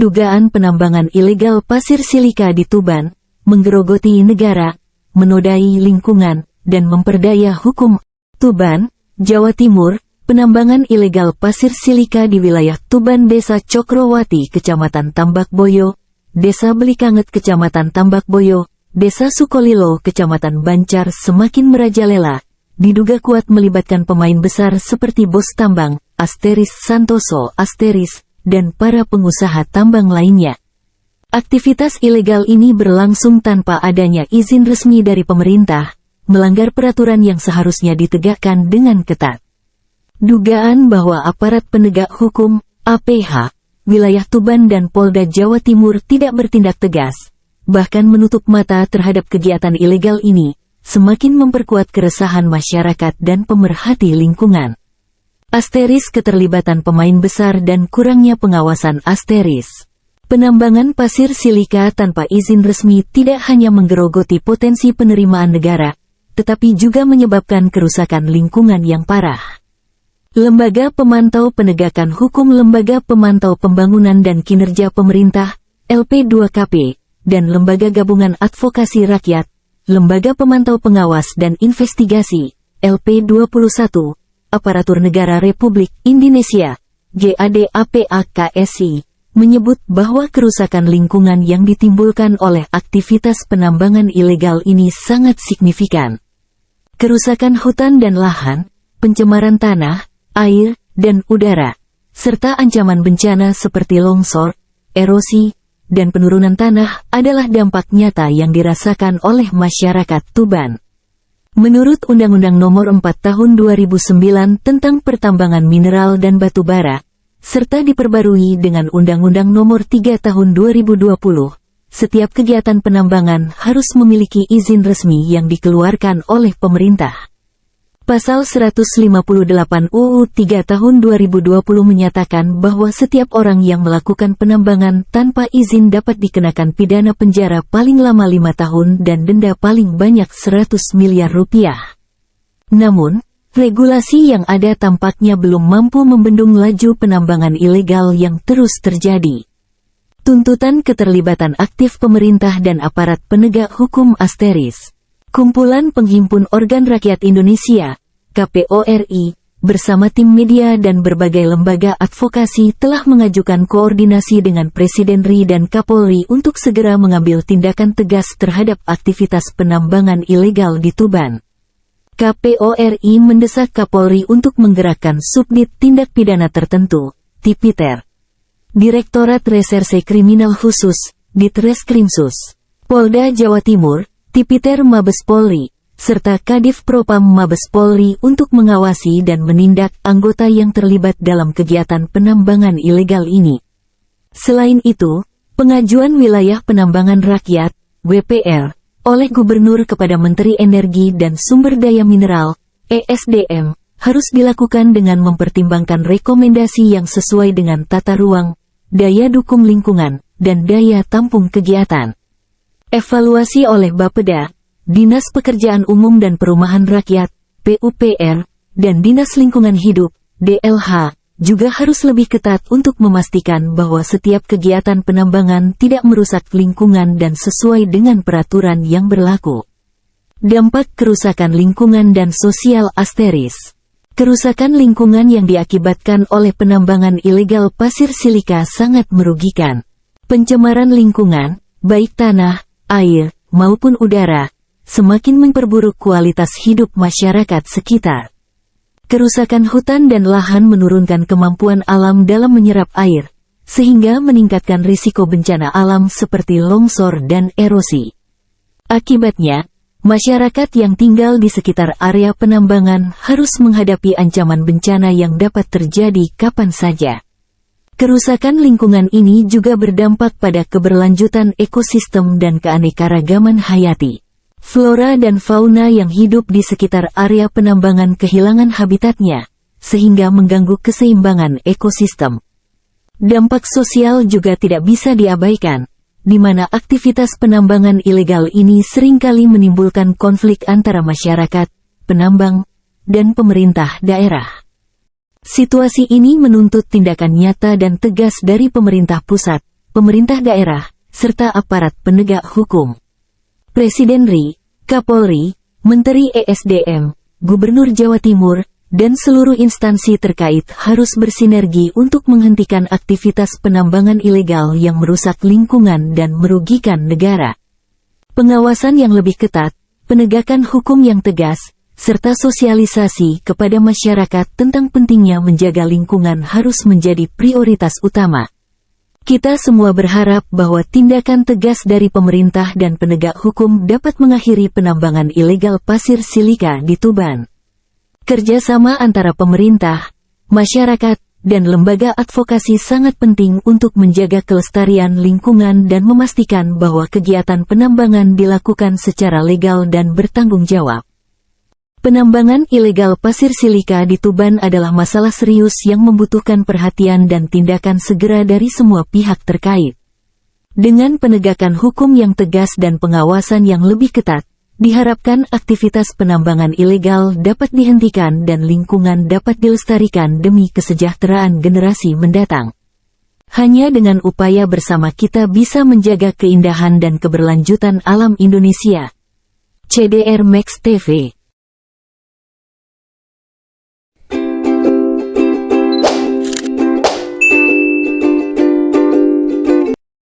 dugaan penambangan ilegal pasir silika di Tuban, menggerogoti negara, menodai lingkungan, dan memperdaya hukum. Tuban, Jawa Timur, penambangan ilegal pasir silika di wilayah Tuban Desa Cokrowati Kecamatan Tambakboyo, Desa Belikanget Kecamatan Tambakboyo, Desa Sukolilo Kecamatan Bancar semakin merajalela, diduga kuat melibatkan pemain besar seperti bos tambang, Asteris Santoso Asteris, dan para pengusaha tambang lainnya. Aktivitas ilegal ini berlangsung tanpa adanya izin resmi dari pemerintah, melanggar peraturan yang seharusnya ditegakkan dengan ketat. Dugaan bahwa aparat penegak hukum, APH, wilayah Tuban dan Polda Jawa Timur tidak bertindak tegas, bahkan menutup mata terhadap kegiatan ilegal ini, semakin memperkuat keresahan masyarakat dan pemerhati lingkungan. Asteris keterlibatan pemain besar dan kurangnya pengawasan Asteris. Penambangan pasir silika tanpa izin resmi tidak hanya menggerogoti potensi penerimaan negara, tetapi juga menyebabkan kerusakan lingkungan yang parah. Lembaga Pemantau Penegakan Hukum, Lembaga Pemantau Pembangunan dan Kinerja Pemerintah, LP2KP, dan Lembaga Gabungan Advokasi Rakyat, Lembaga Pemantau Pengawas dan Investigasi, LP21, Aparatur Negara Republik Indonesia, GADAPAKSI, menyebut bahwa kerusakan lingkungan yang ditimbulkan oleh aktivitas penambangan ilegal ini sangat signifikan. Kerusakan hutan dan lahan, pencemaran tanah, air, dan udara, serta ancaman bencana seperti longsor, erosi, dan penurunan tanah adalah dampak nyata yang dirasakan oleh masyarakat Tuban. Menurut Undang-Undang Nomor 4 Tahun 2009 tentang Pertambangan Mineral dan Batu Bara, serta diperbarui dengan Undang-Undang Nomor 3 Tahun 2020, setiap kegiatan penambangan harus memiliki izin resmi yang dikeluarkan oleh pemerintah. Pasal 158 UU 3 Tahun 2020 menyatakan bahwa setiap orang yang melakukan penambangan tanpa izin dapat dikenakan pidana penjara paling lama 5 tahun dan denda paling banyak 100 miliar rupiah. Namun, regulasi yang ada tampaknya belum mampu membendung laju penambangan ilegal yang terus terjadi. Tuntutan keterlibatan aktif pemerintah dan aparat penegak hukum Asteris, Kumpulan Penghimpun Organ Rakyat Indonesia, KPORI, bersama tim media dan berbagai lembaga advokasi telah mengajukan koordinasi dengan Presiden RI dan Kapolri untuk segera mengambil tindakan tegas terhadap aktivitas penambangan ilegal di Tuban. KPORI mendesak Kapolri untuk menggerakkan Subdit Tindak Pidana Tertentu, Tipiter, Direktorat Reserse Kriminal Khusus, Ditreskrimsus, Polda Jawa Timur, Tipiter Mabes Polri, serta Kadif Propam Mabes Polri untuk mengawasi dan menindak anggota yang terlibat dalam kegiatan penambangan ilegal ini. Selain itu, pengajuan wilayah penambangan rakyat, WPR, oleh Gubernur kepada Menteri Energi dan Sumber Daya Mineral, ESDM, harus dilakukan dengan mempertimbangkan rekomendasi yang sesuai dengan tata ruang, daya dukung lingkungan, dan daya tampung kegiatan. Evaluasi oleh Bapeda, Dinas Pekerjaan Umum dan Perumahan Rakyat, PUPR, dan Dinas Lingkungan Hidup, DLH, juga harus lebih ketat untuk memastikan bahwa setiap kegiatan penambangan tidak merusak lingkungan dan sesuai dengan peraturan yang berlaku. Dampak kerusakan lingkungan dan sosial Asteris. Kerusakan lingkungan yang diakibatkan oleh penambangan ilegal pasir silika sangat merugikan. Pencemaran lingkungan, baik tanah, air, maupun udara, semakin memperburuk kualitas hidup masyarakat sekitar. Kerusakan hutan dan lahan menurunkan kemampuan alam dalam menyerap air, sehingga meningkatkan risiko bencana alam seperti longsor dan erosi. Akibatnya, masyarakat yang tinggal di sekitar area penambangan harus menghadapi ancaman bencana yang dapat terjadi kapan saja. Kerusakan lingkungan ini juga berdampak pada keberlanjutan ekosistem dan keanekaragaman hayati. Flora dan fauna yang hidup di sekitar area penambangan kehilangan habitatnya, sehingga mengganggu keseimbangan ekosistem. Dampak sosial juga tidak bisa diabaikan, di mana aktivitas penambangan ilegal ini seringkali menimbulkan konflik antara masyarakat, penambang, dan pemerintah daerah. Situasi ini menuntut tindakan nyata dan tegas dari pemerintah pusat, pemerintah daerah, serta aparat penegak hukum. Presiden RI, Kapolri, Menteri ESDM, Gubernur Jawa Timur, dan seluruh instansi terkait harus bersinergi untuk menghentikan aktivitas penambangan ilegal yang merusak lingkungan dan merugikan negara. Pengawasan yang lebih ketat, penegakan hukum yang tegas, serta sosialisasi kepada masyarakat tentang pentingnya menjaga lingkungan harus menjadi prioritas utama. Kita semua berharap bahwa tindakan tegas dari pemerintah dan penegak hukum dapat mengakhiri penambangan ilegal pasir silika di Tuban. Kerjasama antara pemerintah, masyarakat, dan lembaga advokasi sangat penting untuk menjaga kelestarian lingkungan dan memastikan bahwa kegiatan penambangan dilakukan secara legal dan bertanggung jawab. Penambangan ilegal pasir silika di Tuban adalah masalah serius yang membutuhkan perhatian dan tindakan segera dari semua pihak terkait. Dengan penegakan hukum yang tegas dan pengawasan yang lebih ketat, diharapkan aktivitas penambangan ilegal dapat dihentikan dan lingkungan dapat dilestarikan demi kesejahteraan generasi mendatang. Hanya dengan upaya bersama kita bisa menjaga keindahan dan keberlanjutan alam Indonesia. CDR Max TV